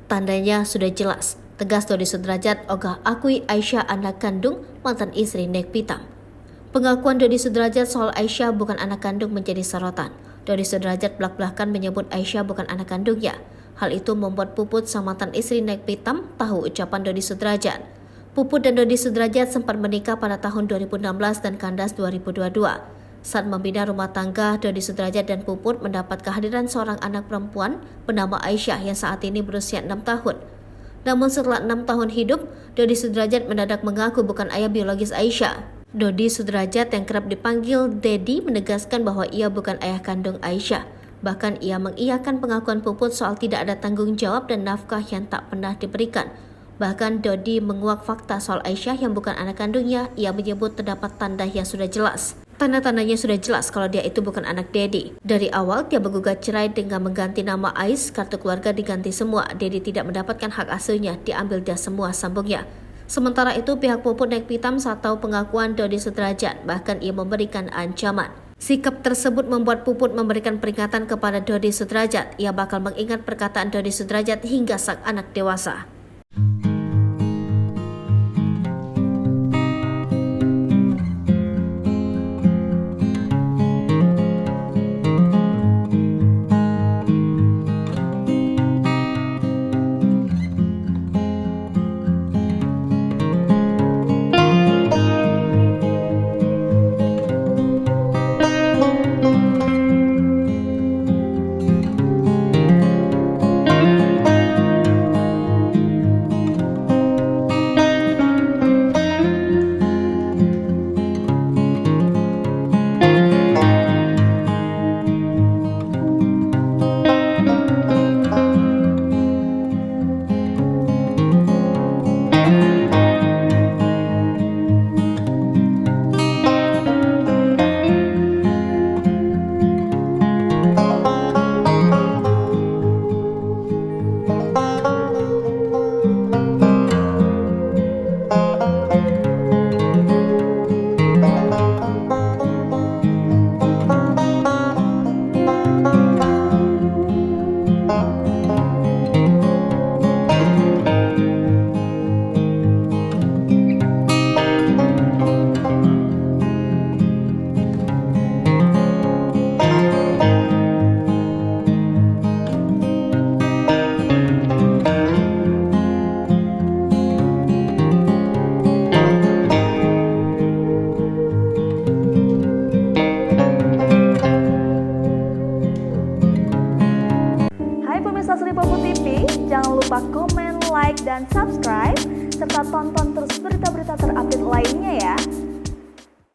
Tandanya sudah jelas, tegas Dodi Sudrajat ogah akui Aisyah anak kandung mantan istri Nek Pitam. Pengakuan Dodi Sudrajat soal Aisyah bukan anak kandung menjadi sorotan. Dodi Sudrajat belak-belakan menyebut Aisyah bukan anak kandungnya. Hal itu membuat Puput sang mantan istri Nek Pitam tahu ucapan Dodi Sudrajat. Puput dan Dodi Sudrajat sempat menikah pada tahun 2016 dan kandas 2022. Saat membina rumah tangga, Dodi Sudrajat dan Puput mendapat kehadiran seorang anak perempuan bernama Aisyah yang saat ini berusia 6 tahun. Namun setelah 6 tahun hidup, Dodi Sudrajat mendadak mengaku bukan ayah biologis Aisyah. Dodi Sudrajat yang kerap dipanggil Dedi menegaskan bahwa ia bukan ayah kandung Aisyah. Bahkan ia mengiyakan pengakuan Puput soal tidak ada tanggung jawab dan nafkah yang tak pernah diberikan. Bahkan Dodi menguak fakta soal Aisyah yang bukan anak kandungnya. Ia menyebut terdapat tanda yang sudah jelas. Tanda-tandanya sudah jelas kalau dia itu bukan anak Dedi. Dari awal dia menggugat cerai dengan mengganti nama Ais, kartu keluarga diganti semua. Dedi tidak mendapatkan hak asuhnya, diambil dia semua, sambungnya. Sementara itu pihak Puput Nek Pitam saat tahu pengakuan Dodi Sudrajat, bahkan ia memberikan ancaman. Sikap tersebut membuat Puput memberikan peringatan kepada Dodi Sudrajat. Ia bakal mengingat perkataan Dodi Sudrajat hingga sang anak dewasa. Sri Puput TV, jangan lupa komen, like, dan subscribe, serta tonton terus berita-berita